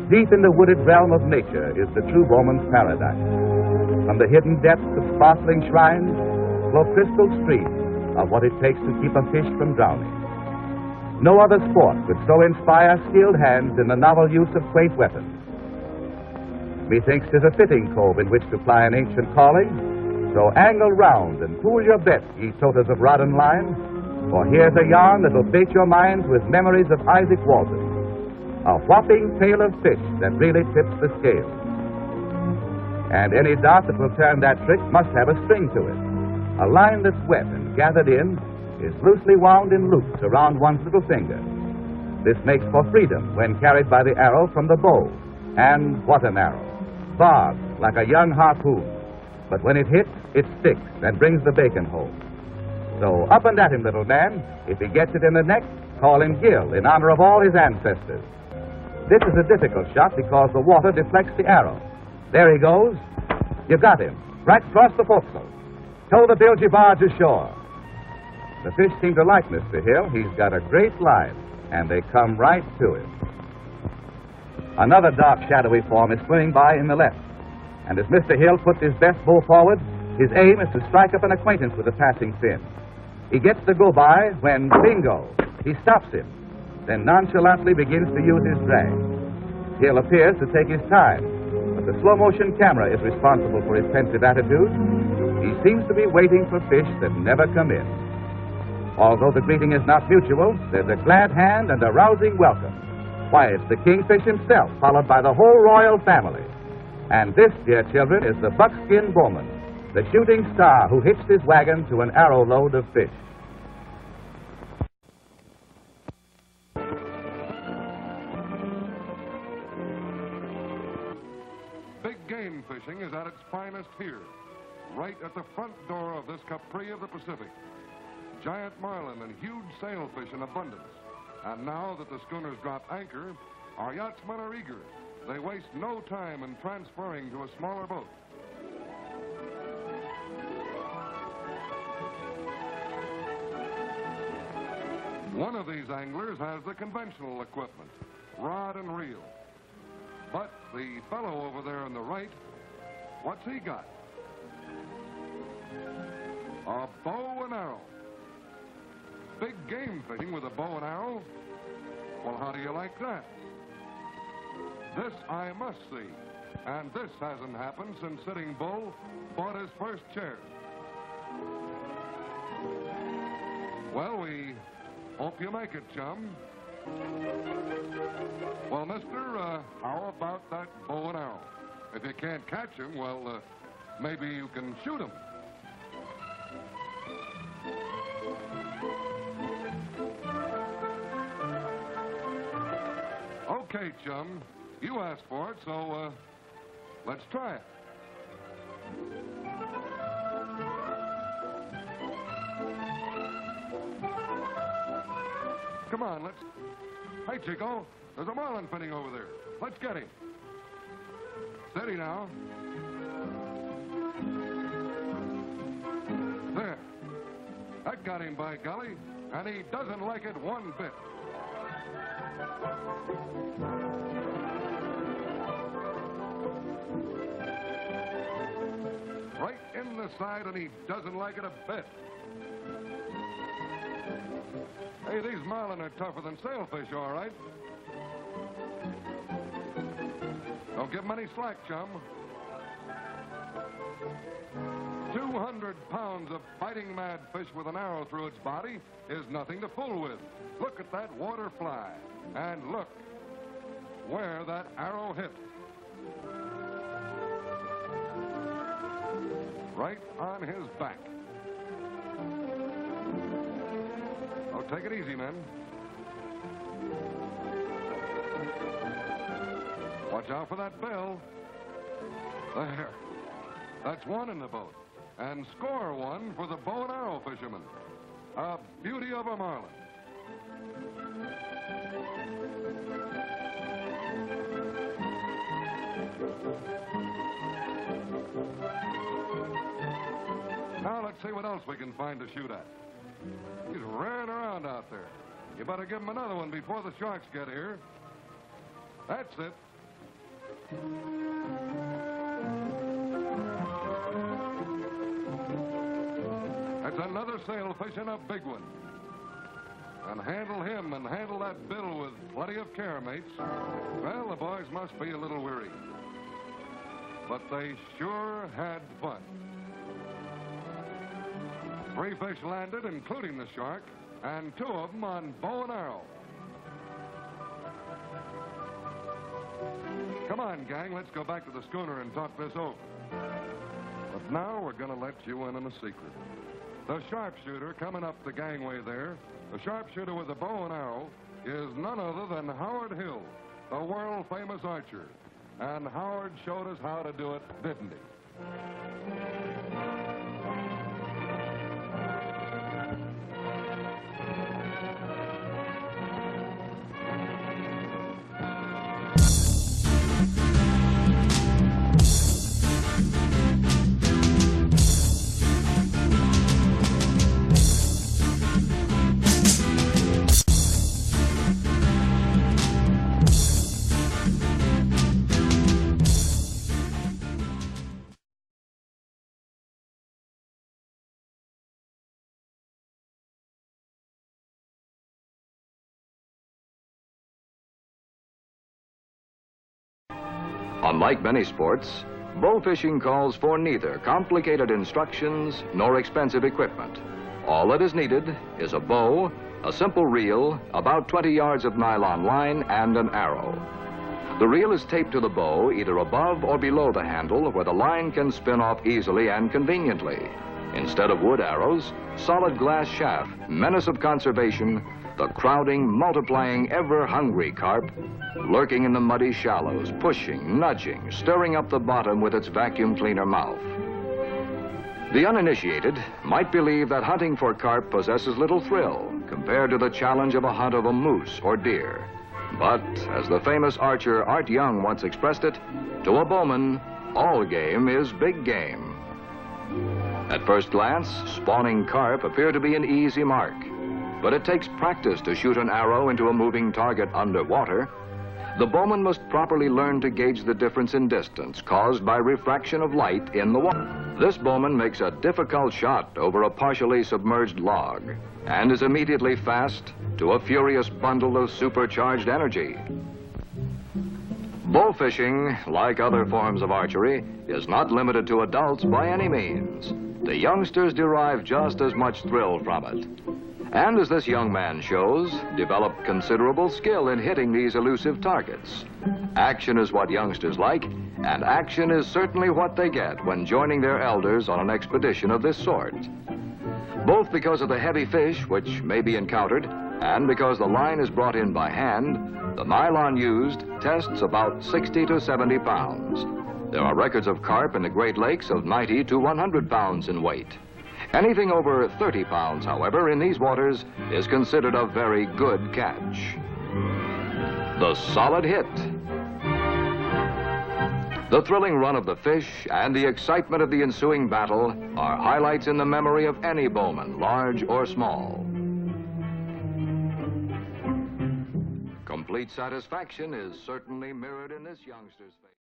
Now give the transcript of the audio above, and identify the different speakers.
Speaker 1: Deep in the wooded realm of nature is the true bowman's paradise. From the hidden depths of sparkling shrines flow crystal streams of what it takes to keep a fish from drowning. No other sport could so inspire skilled hands in the novel use of quaint weapons. Methinks 'tis a fitting cove in which to ply an ancient calling, so angle round and pool your bet, ye toters of rod and line, for here's a yarn that'll bait your minds with memories of Isaac Walton. A whopping tale of fish that really tips the scale. And any dart that will turn that trick must have a string to it. A line that's wet and gathered in is loosely wound in loops around one's little finger. This makes for freedom when carried by the arrow from the bow. And what an arrow. Barbed like a young harpoon. But when it hits, it sticks and brings the bacon home. So up and at him, little man. If he gets it in the neck, call him Gil in honor of all his ancestors. This is a difficult shot because the water deflects the arrow. There he goes. You got him. Right across the forecastle. Tow the bilgy barge ashore. The fish seem to like Mr. Hill. He's got a great line, and they come right to him. Another dark, shadowy form is swimming by in the left. And as Mr. Hill puts his best bow forward, his aim is to strike up an acquaintance with the passing fin. He gets the go-by when, bingo, he stops him, then nonchalantly begins to use his drag. Hill appears to take his time, but the slow-motion camera is responsible for his pensive attitude. He seems to be waiting for fish that never come in. Although the greeting is not mutual, there's a glad hand and a rousing welcome. Why, it's the kingfish himself, followed by the whole royal family. And this, dear children, is the buckskin bowman, the shooting star who hitched his wagon to an arrowload of fish.
Speaker 2: Big game fishing is at its finest here, right at the front door of this Capri of the Pacific. Giant marlin and huge sailfish in abundance. And now that the schooners drop anchor, our yachtsmen are eager. They waste no time in transferring to a smaller boat. One of these anglers has the conventional equipment, rod and reel. But the fellow over there on the right, what's he got? A bow and arrow. Big game fishing with a bow and arrow? Well, how do you like that? This I must see. And this hasn't happened since Sitting Bull bought his first chair. Well, we hope you make it, chum. Well, mister, how about that bow and arrow? If you can't catch him, well, maybe you can shoot him. Okay, chum. You asked for it, so, let's try it. Come on, let's... Hey, Chico, there's a marlin finning over there. Let's get him. Steady now. There. That got him, by golly, and he doesn't like it one bit. Right in the side, and he doesn't like it a bit. Hey, these marlin are tougher than sailfish, all right. Don't give them any slack, chum. 200 pounds of fighting mad fish with an arrow through its body is nothing to fool with. Look at that water fly, and look where that arrow hit. Right on his back. Oh, take it easy, men. Watch out for that bell. There. That's one in the boat. And score one for the bow and arrow fisherman. A beauty of a marlin. Now let's see what else we can find to shoot at. He's rearing around out there. You better give him another one before the sharks get here. That's it. That's another sailfish and a big one. And handle him and handle that bill with plenty of care, mates. Well, the boys must be a little weary. But they sure had fun. 3 fish landed, including the shark, and 2 of them on bow and arrow. Come on, gang, let's go back to the schooner and talk this over. But now we're going to let you in on a secret. The sharpshooter coming up the gangway there, the sharpshooter with the bow and arrow, is none other than Howard Hill, the world-famous archer. And Howard showed us how to do it, didn't he?
Speaker 3: Unlike many sports, bow fishing calls for neither complicated instructions nor expensive equipment. All that is needed is a bow, a simple reel, about 20 yards of nylon line, and an arrow. The reel is taped to the bow either above or below the handle where the line can spin off easily and conveniently. Instead of wood arrows, solid glass shaft, menace of conservation, the crowding, multiplying, ever-hungry carp, lurking in the muddy shallows, pushing, nudging, stirring up the bottom with its vacuum cleaner mouth. The uninitiated might believe that hunting for carp possesses little thrill compared to the challenge of a hunt of a moose or deer. But, as the famous archer Art Young once expressed it, to a bowman, all game is big game. At first glance, spawning carp appear to be an easy mark, but it takes practice to shoot an arrow into a moving target underwater. The bowman must properly learn to gauge the difference in distance caused by refraction of light in the water. This bowman makes a difficult shot over a partially submerged log and is immediately fast to a furious bundle of supercharged energy. Bow fishing, like other forms of archery, is not limited to adults by any means. The youngsters derive just as much thrill from it. And as this young man shows, develop considerable skill in hitting these elusive targets. Action is what youngsters like, and action is certainly what they get when joining their elders on an expedition of this sort. Both because of the heavy fish which may be encountered, and because the line is brought in by hand, the nylon used tests about 60 to 70 pounds. There are records of carp in the Great Lakes of 90 to 100 pounds in weight. Anything over 30 pounds, however, in these waters is considered a very good catch. The solid hit. The thrilling run of the fish and the excitement of the ensuing battle are highlights in the memory of any bowman, large or small. Complete satisfaction is certainly mirrored in this youngster's face.